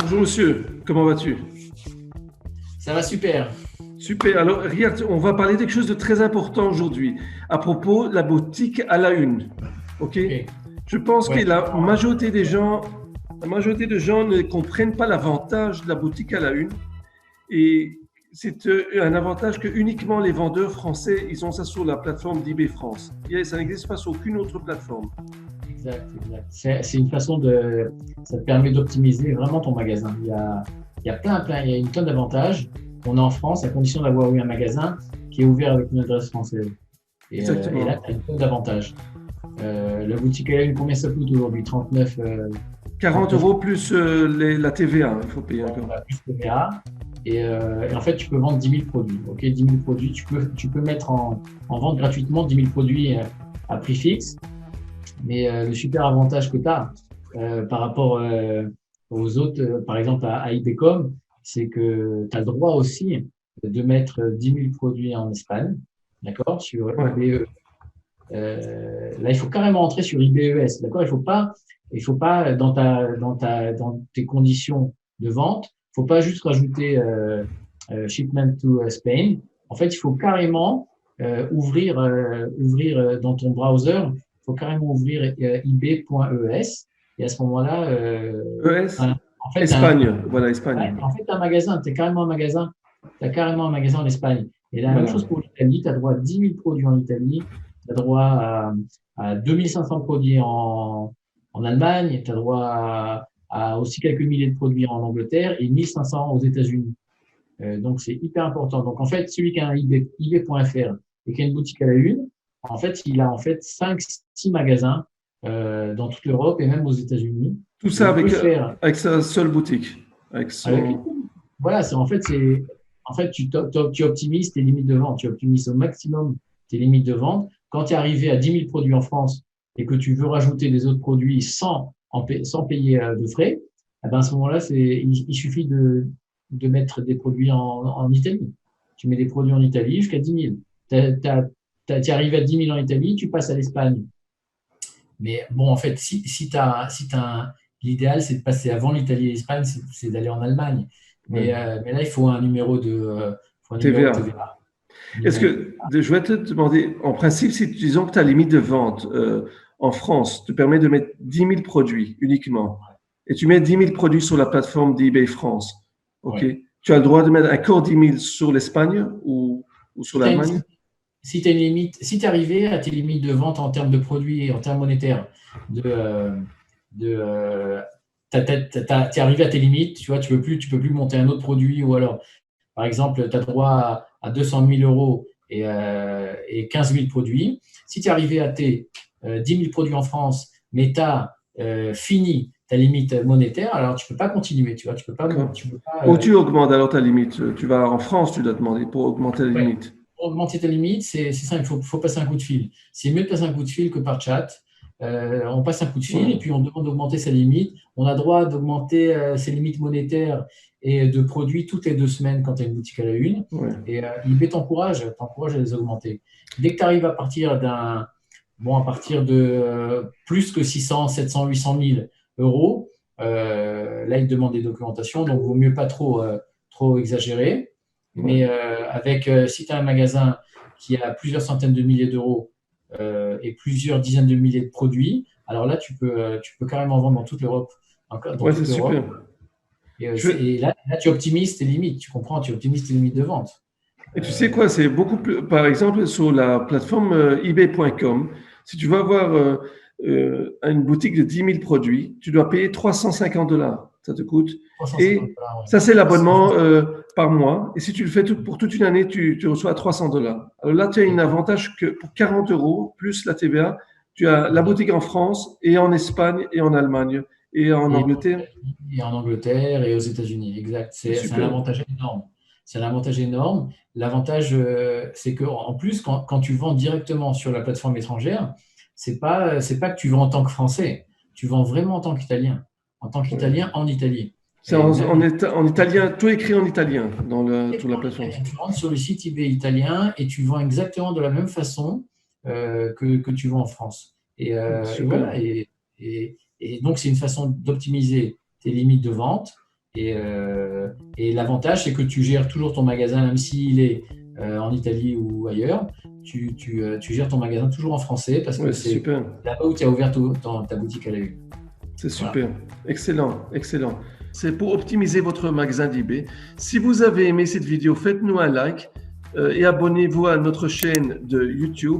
Bonjour monsieur, comment vas-tu? Ça va super. Super, alors regarde, on va parler de quelque chose de très important aujourd'hui, à propos de la boutique à la une. Ok? Ok. Je pense que Ouais. la majorité de gens ne comprennent pas l'avantage de la boutique à la une. Et c'est un avantage que uniquement les vendeurs français, ils ont ça sur la plateforme d'eBay France. Et ça n'existe pas sur aucune autre plateforme. Exact, exact. C'est une façon de. Ça te permet d'optimiser vraiment ton magasin. Il y a plein, il y a une tonne d'avantages. On est en France à condition d'avoir eu un magasin qui est ouvert avec une adresse française. Et là, Exactement. tu as une tonne d'avantages. La boutique à la une, combien ça coûte aujourd'hui? 40 39 euros plus la TVA, il faut payer encore. plus TVA. Et en fait, tu peux vendre 10 000 produits. Ok, 10 000 produits. Tu peux mettre en vente gratuitement 10 000 produits à prix fixe. Mais le super avantage que tu as par rapport aux autres, par exemple à IBCom, c'est que tu as le droit aussi de mettre 10 000 produits en Espagne, d'accord, sur Ouais. IBE. Là, il faut carrément entrer sur IBES, d'accord. Il faut pas dans tes conditions de vente, il faut pas juste rajouter shipment to Spain. En fait, il faut carrément ouvrir dans ton browser, il faut carrément ouvrir ib.es et à ce moment-là, ES, en fait, Espagne, voilà, ouais, Espagne. en fait, un magasin, tu carrément un magasin, t'as carrément un magasin en Espagne. Et la même Voilà. chose pour l'Italie, tu as droit à 10 000 produits en Italie, tu as droit à 2500 produits en Allemagne, tu as droit à aussi quelques milliers de produits en Angleterre et 1500 aux États-Unis. Donc, c'est hyper important. Donc, en fait, celui qui a un eBay.fr et qui a une boutique à la une, en fait, il a en fait 5, 6 magasins dans toute l'Europe et même aux États-Unis. Tout Et ça il peut faire avec sa seule boutique. Avec avec son... voilà, en fait, tu optimises tes limites de vente, tu optimises au maximum tes limites de vente. Quand tu es arrivé à 10 000 produits en France et que tu veux rajouter des autres produits sans payer de frais, eh ben à ce moment-là, il suffit de mettre des produits en Italie. Tu mets des produits en Italie jusqu'à 10 000. Tu es arrivé à 10 000 en Italie, tu passes à l'Espagne. Mais bon, en fait, l'idéal, c'est de passer avant l'Italie et l'Espagne, c'est d'aller en Allemagne. Ouais. Mais là, il faut un numéro faut un numéro de TVA. TVA. Est-ce Numéro de que, je vais te demander, en principe, si disons que ta limite de vente en France te permet de mettre 10 000 produits uniquement, et tu mets 10 000 produits sur la plateforme d'eBay France, ok, ouais. tu as le droit de mettre encore 10 000 sur l'Espagne ou sur Si tu as une, l'Allemagne? si t'as une limite, si tu es arrivé à tes limites de vente en termes de produits et en termes monétaires, tu es arrivé à tes limites, tu vois, tu peux plus monter un autre produit ou alors par exemple, tu as droit à 200 000 euros et 15 000 produits. Si tu es arrivé à tes 10 000 produits en France, mais tu as fini ta limite monétaire, alors tu ne peux pas continuer. Tu vois, tu peux pas, D'accord. tu peux pas Ou tu augmentes alors ta limite. Tu vas en France, tu dois demander pour augmenter la ouais. limite. Pour augmenter ta limite, c'est simple, il faut passer un coup de fil. C'est mieux de passer un coup de fil que par chat. On passe un coup de fil et Ouais. puis on demande d'augmenter sa limite. On a droit d'augmenter ses limites monétaires et de produits toutes les 2 semaines quand tu as une boutique à la une. Ouais. Et eBay t'encourage à les augmenter. Dès que tu arrives à partir de plus que 600, 700, 800 000 euros, là, il demande des documentations, donc il vaut mieux pas trop exagérer. Ouais. Mais si tu as un magasin qui a plusieurs centaines de milliers d'euros et plusieurs dizaines de milliers de produits, alors là, tu peux carrément vendre dans toute l'Europe. Dans Ouais, c'est toute l'Europe. super. Je vais- Et là, tu optimises tes limites, tu comprends, tu optimises tes limites de vente. Et tu sais Euh, quoi, c'est beaucoup plus. Par exemple, sur la plateforme eBay.com, si tu vas avoir une boutique de 10 000 produits, tu dois payer 350 $. Ça te coûte. 350 Et dollars, ouais. ça, c'est C'est l'abonnement par mois. Et si tu le fais pour toute une année, tu reçois 300 $. Alors là, tu as un avantage que pour 40 euros plus la TVA, tu as la exact. boutique en France et en Espagne et en Allemagne et en Et Angleterre. en Angleterre et aux États-Unis, exact. C'est C'est un super. avantage énorme. C'est un avantage énorme. L'avantage, c'est que en plus, quand tu vends directement sur la plateforme étrangère, c'est pas que tu vends en tant que Français, tu vends vraiment en tant Ouais. qu'Italien en Italie. C'est Et même en italien, tout écrit en italien sur la en plateforme. italien. Tu rentres sur le site eBay italien et tu vends exactement de la même façon que tu vends en France. Et Super. voilà. Et donc, c'est une façon d'optimiser tes limites de vente. Et l'avantage, c'est que tu gères toujours ton magasin, même s'il est en Italie ou ailleurs, tu gères ton magasin toujours en français parce que Ouais, c'est c'est super. là-bas où tu as ouvert ta boutique à la une. C'est Voilà. super. Excellent, excellent. C'est pour optimiser votre magasin d'eBay. Si vous avez aimé cette vidéo, faites-nous un like et abonnez-vous à notre chaîne de YouTube.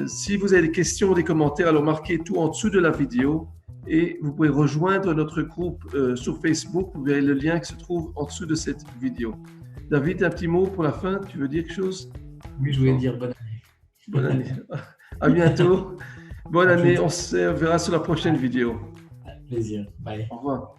Si vous avez des questions ou des commentaires, alors marquez tout en dessous de la vidéo et vous pouvez rejoindre notre groupe sur Facebook. Vous verrez le lien qui se trouve en dessous de cette vidéo. David, un petit mot pour la fin? Tu veux dire quelque chose? Oui, je voulais dire bonne année. Bonne année. À bientôt. Bonne À année. plus. On se verra sur la prochaine vidéo. Plaisir. Bye. Au revoir.